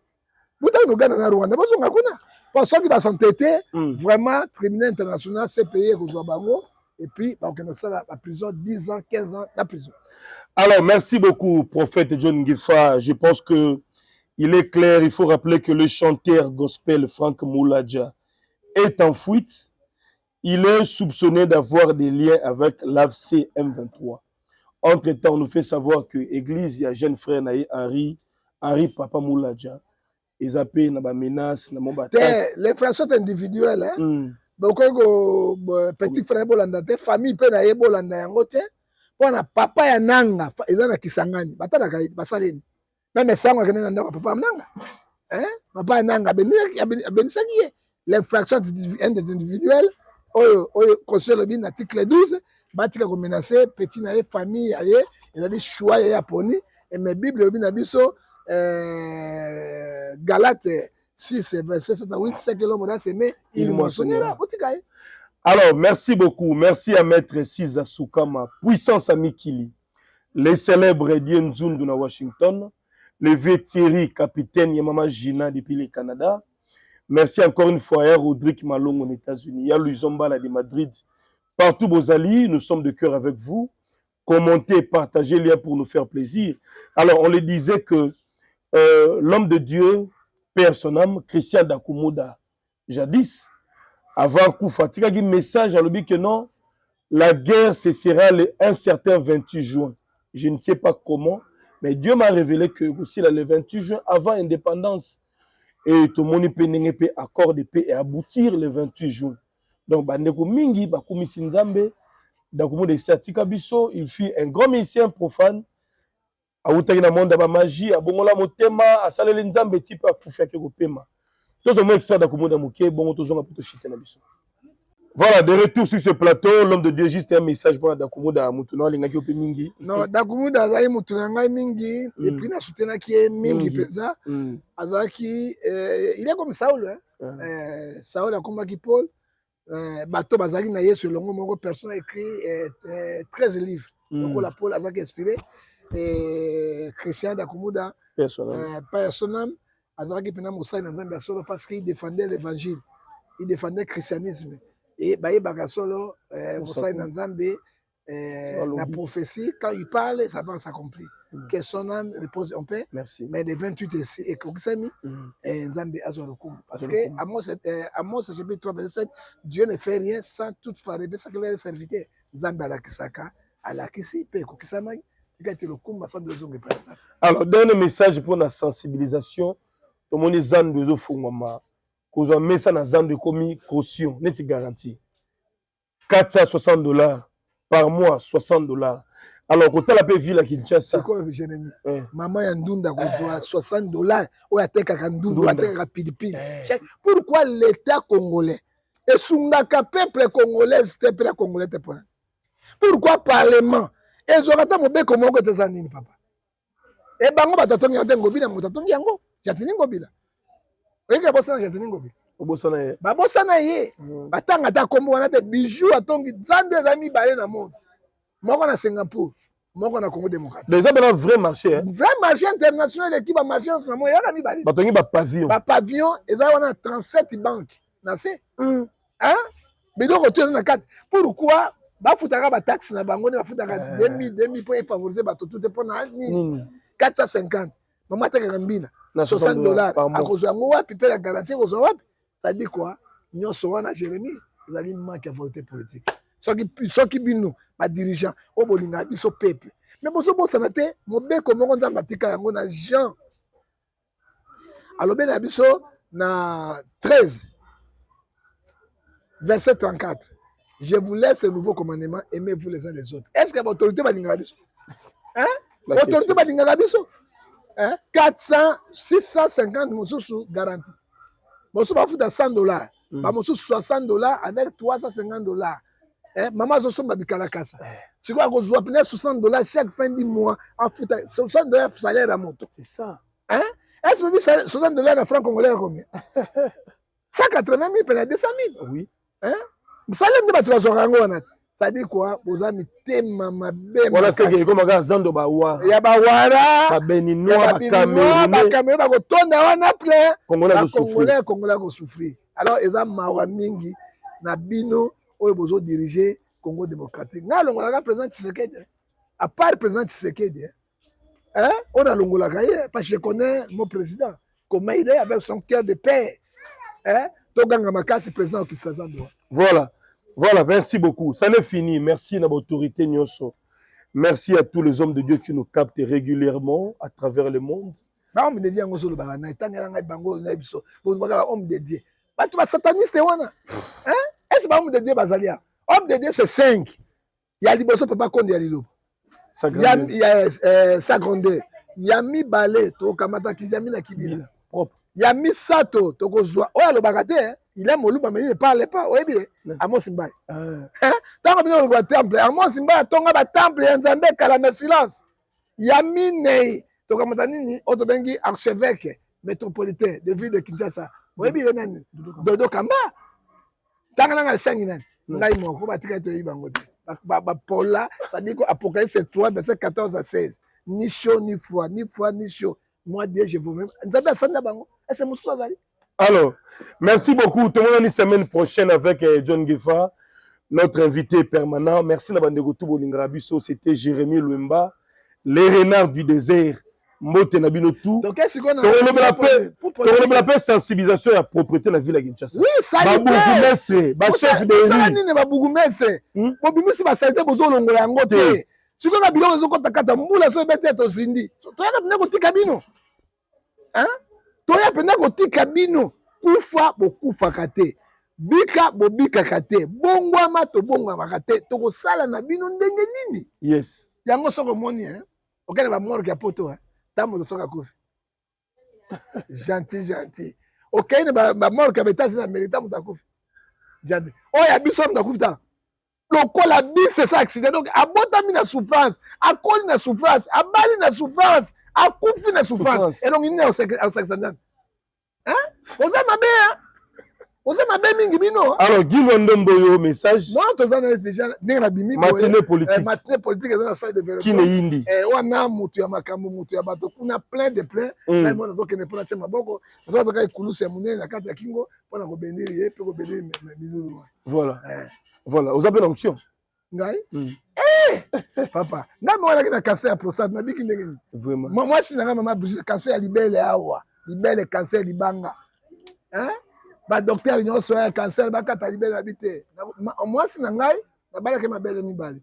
[SPEAKER 1] Nous gagnons na Rwanda, parce que va s'entêter vraiment tribunal international c'est payé et puis la prison 10 ans 15 ans la prison.
[SPEAKER 2] Alors merci beaucoup prophète John Ngifa, je pense que il est clair, il faut rappeler que le chanteur gospel Frank Moulaja est en fuite. Il est soupçonné d'avoir des liens avec l'AFC M23. Entre-temps, on nous fait savoir que l'église, il y a jeune frère Naï Henri Papa Moulaja. Ils appellent na menace na mon bataille.
[SPEAKER 1] L'infraction individuelle donc petit frère bolanda te famille pe na ye bolanda yango te pona papa ya nanga ezana Kisangani batala ka basaleni même sango kene na papa nanga papa ya nanga benisaki ye l'infraction individuelle oyo conseil le bin article 12 batika ko menacer petit na ye famille ya ye ezali choix ya poni et mes bible bin na biso Galate 6 verset 7 à 8 c'est que l'homme a s'aimé il moissonnera.
[SPEAKER 2] Alors merci beaucoup, merci à maître Siza Soukama, puissance à Mikili, les célèbres Dien Nzundu na Washington, le vieux Thierry capitaine Yamama Gina depuis le Canada. Merci encore une fois à Rodrigue Malong aux États-Unis, à Luzombala de Madrid, partout Bozali, nous sommes de cœur avec vous. Commentez, partagez les liens pour nous faire plaisir. Alors on le disait que l'homme de Dieu perd son âme, Christian Dakumuda, jadis, avant coup fatigué, il y a un message à l'objet que non, la guerre cessera un certain 28 juin. Je ne sais pas comment, mais Dieu m'a révélé que aussi le 28 juin, avant l'indépendance, et tout le monde peut accord de paix et aboutir le 28 juin. Donc, Bandeko Mingi, Bakumi Sinzambe, Dakumuda Satika Biso, il fut un grand musicien profane. Autaki na monde ba magie abongola motema asaleli nzambe type akufa ke kopema tozo mo extra da komoda muke bongo tozo nga poto chite na biso. Voilà, de retour sur ce plateau, l'homme de Dieu juste un message pour Dakumuda mutuna linga ki ope mingi.
[SPEAKER 1] Non, Dakumuda azali mutuna ngai mingi et puis na soutena ki mingi peza. Azaki il est comme Saul Saul a combattu Paul bato bazali na Yesu longo moko personne a écrit 13 livres. Donc la Paul azaki inspiré et Christian Dakumuda personnel azaki pena mosai na Nzambe solo parce qu'il défendait l'évangile, il défendait le christianisme et baye bakasolo mosai na Nzambe la prophétie quand il parle ça va s'accomplir que son âme repose en paix. Merci. Mais les 28 et kokisami Nzambe azo lokumu parce que Amos chapitre 3 verset 7 Dieu ne fait rien sans toutefois répéter ça que les serviteurs Nzambe alakisaka alakisi pe kokisama.
[SPEAKER 2] Alors, dernier message pour la sensibilisation. Tout le monde est en kozwa mesa na zando ekomi caution neti garantie $460 par mois, $60. Alors, quand tu as la ville à Kinshasa,
[SPEAKER 1] c'est quoi, Jérémy? Maman ya ndunda kozwa $60 ou atekaka ndunda atekaka pilipili. Pourquoi l'État congolais esungaka peuple congolais te peuple congolais te pona? Pourquoi parlement ezokata mobeko moko teza nini papa? E bango batatongi yango ngobila mutatongi yango jatini ngobila. Oyeka bosana jatini ngobila.
[SPEAKER 2] Obosana ye.
[SPEAKER 1] Babosana ye. Batanga ta kombo wana te bijou atongi zando ezami balé na monde. Moko na Singapour, moko na Congo démocratique.
[SPEAKER 2] Déjà ben un vrai marché hein.
[SPEAKER 1] Vrai marché international équipe ba marché en ce moment, yaka mi balé.
[SPEAKER 2] Batongi ba pavillon.
[SPEAKER 1] Ba pavillon eza wana 37 banques. Na se. Hein? Biloko to na 4. Pourquoi ba futaka ba taxe na bango ne ba futaka 2000 pour favoriser ba tout pour na 450. Maman ta kambina. $60. À cause yango wapi pe la garantie cause wapi? Ça dit quoi? Nyonso wana Jérémy, ils allaient manquer à volonté politique. Ceux qui bino ba dirigeant au bolinga biso peuple. Mais bozo bosana te mobeko moko nzamba tika yango na Jean. Alobe na biso na 13 verset 34. Je vous laisse le nouveau commandement, aimez-vous les uns les autres. Est-ce que l'autorité va dire ça? Hein? L'autorité va dire ça? 650 moussous garantis. Moussous va foutre $100. Moussous $60 avec $350. Maman zo somba bikala kasa. Si quoi go zoa $60 chaque fin du mois en fout $60 salaire à moto.
[SPEAKER 2] C'est ça.
[SPEAKER 1] Hein? Est-ce que $60 en francs congolais combien? 180 000 peut 200 000.
[SPEAKER 2] Oui.
[SPEAKER 1] Hein? Salaire de batu bazorango wana. Ça dit quoi? Bozami tema mabe.
[SPEAKER 2] Voilà c'est que comme ga zando ba wa.
[SPEAKER 1] Ya ba wara.
[SPEAKER 2] Ba beninois, ba camerounais.
[SPEAKER 1] Ba camerounais ba ko tonda wana plein.
[SPEAKER 2] Congolais
[SPEAKER 1] go souffrir. Alors eza mawa mingi na bino oyo bozo diriger Congo démocratique. Nga longola président Tshisekedi. À part président Tshisekedi. Hein? On a longola kaye parce que je connais mon président. Comment il est avec son cœur de paix. Hein? Toganga makasi président Kinshasa.
[SPEAKER 2] Voilà. Voilà, merci beaucoup. Ça n'est fini. Merci à l'autorité Nyonso. Merci à tous les hommes de Dieu qui nous captent régulièrement à travers le monde.
[SPEAKER 1] Homme de Dieu, homme de Dieu. Tu vas sataniste, est-ce que homme de Dieu, Bazalia? Homme de Dieu, c'est 5. Il y a Liboso, Papa Konde, il y a Lilo. Il y a Sagrandeur. Il y a Mi Balé, Tokamata, Kizami, na Kibila.
[SPEAKER 2] Propre.
[SPEAKER 1] Il y a Mi Sato, Tokozwa. Oh, le bagate, il aime Oluba, mais il ne parle pas. Oui, bien. Amos Simba. Tant que nous avons temple, Amos Simba, Tonga, temple, Nzambe, Kalame, silence. Il y a Mi Nei, Tokamata Nini, Otobengi, archevêque métropolitain de ville de Kinshasa. Oui, bien. Dodo Kamba. Tant que nous avons 5 ans, nous avons Paula, ça dit qu'Apocalypse 3, verset 14 à 16. Ni chaud, ni froid, ni froid, ni chaud. Moi, Dieu, je vous remercie.
[SPEAKER 2] Alors, merci beaucoup. Tout le monde, une semaine prochaine avec John Gefa, notre invité permanent. Merci Nabandego Toubolingrabiso. C'était Jérémy Luemba, les renards du désert. Mote Nabino tout.
[SPEAKER 1] Donc, qu'est-ce qu'on a
[SPEAKER 2] on appelle sensibilisation à la propriété de la ville de Kinshasa.
[SPEAKER 1] Oui, ça y est.
[SPEAKER 2] Bourgmestre, chef de
[SPEAKER 1] rue. Ça bourgmestre. Bourgmestre va s'arrêter pour zolo ngolo ngote. Si on a biloko zo kota kata mbula so bete to zindi. To ya pena ko tika bino. Hein? To ya pena ko tika bino. Kufa bo kufa kate. Bika bo bika kate. Bongwama to bongwama kate. To ko sala na bino ndenge nini?
[SPEAKER 2] Yes.
[SPEAKER 1] Yango soko moni hein. Okene ba morgue ya poto hein. Tamo de soka kufi. Gentil. Okene ba morgue ya betasi na merita mutakufi. Gentil. Oh ya biso mutakufi ta. Lokola bis c'est ça accident donc abotami na souffrance akoli na souffrance abali na souffrance akufi na souffrance et donc il est au saxandane hein oza mabe mingi bino
[SPEAKER 2] alors Guy Londomboyo message
[SPEAKER 1] non tozana déjà ndenge bimi
[SPEAKER 2] matinée politique
[SPEAKER 1] dans la salle de développement
[SPEAKER 2] qui ne indi
[SPEAKER 1] wana mutu ya makambo mutu ya bato kuna plein na mona zo kene pona tsema boko na toka ikulusa munene na kati ya kingo pona ko bendiri ye pe ko bendiri minulu
[SPEAKER 2] voilà, vous avez l'onction.
[SPEAKER 1] Ngai? Papa, ngai mwana kina cancer ya prostate na biki ndenge ni.
[SPEAKER 2] Vraiment.
[SPEAKER 1] Moi si na mama bouger cancer ya libele awa, libele cancer libanga. Hein? Ba docteur nyo so ya cancer ba kata libele habité. Moi si na ngai na bala ke mabele mibale.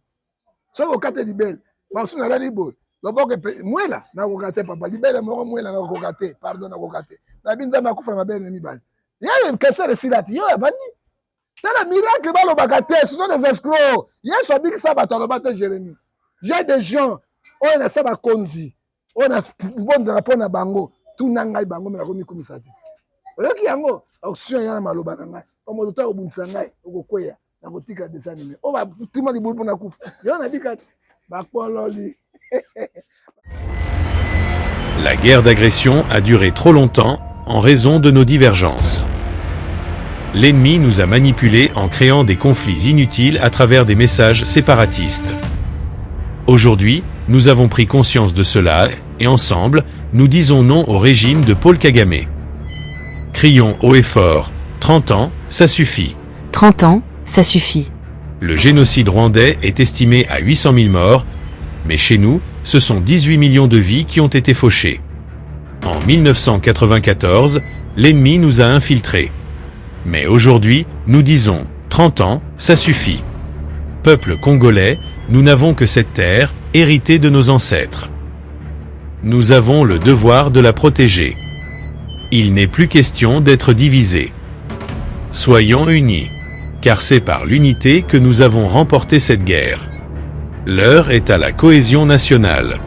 [SPEAKER 1] So ko kata libele, ba so na la libo. Loboko mwela na ko kata papa libele moko mwela na ko kata, pardon na ko kata. Na binza ma kufa mabele mibale. Il y a une question de silati. Yo, Bandi. T'as le miracle, ce sont des escrocs. Il y a un sobi qui s'abat dans le bâton Jérémie. J'ai des gens, on a ça, Konzi. On a bon drapeau na bango. Tout nangai bango, mais la remis comme ça. Oyoki yango, action yana maloba nangai. Comme on au bunsangai, au koya, na botika dessin animé. On va tout le monde pour na kouf. Yo na bikat, ba pololi.
[SPEAKER 3] La guerre d'agression a duré trop longtemps en raison de nos divergences. L'ennemi nous a manipulés en créant des conflits inutiles à travers des messages séparatistes. Aujourd'hui, nous avons pris conscience de cela et ensemble, nous disons non au régime de Paul Kagame. Crions haut et fort, 30 ans, ça suffit.
[SPEAKER 4] 30 ans, ça suffit.
[SPEAKER 3] Le génocide rwandais est estimé à 800 000 morts, mais chez nous, ce sont 18 millions de vies qui ont été fauchées. En 1994, l'ennemi nous a infiltrés. Mais aujourd'hui, nous disons, 30 ans, ça suffit. Peuple congolais, nous n'avons que cette terre, héritée de nos ancêtres. Nous avons le devoir de la protéger. Il n'est plus question d'être divisés. Soyons unis, car c'est par l'unité que nous avons remporté cette guerre. L'heure est à la cohésion nationale.